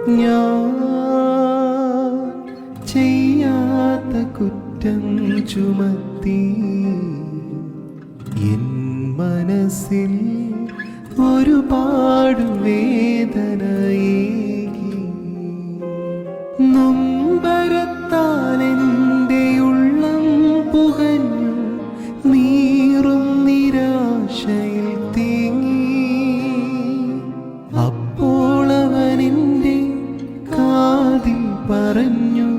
ഞാൻ ചെയ്യാത്ത കുറ്റം ചുമത്തി എൻ മനസ്സിൽ ഒരുപാട് വേദനയേകി. നൊമ്പരത്താൽ എൻ്റെ ഉള്ളം പുകഞ്ഞു നീറും നിരാശയിൽ തേങ്ങി. അപ്പോൾ അവൻ എൻ്റെ കാതിൽ പറഞ്ഞു,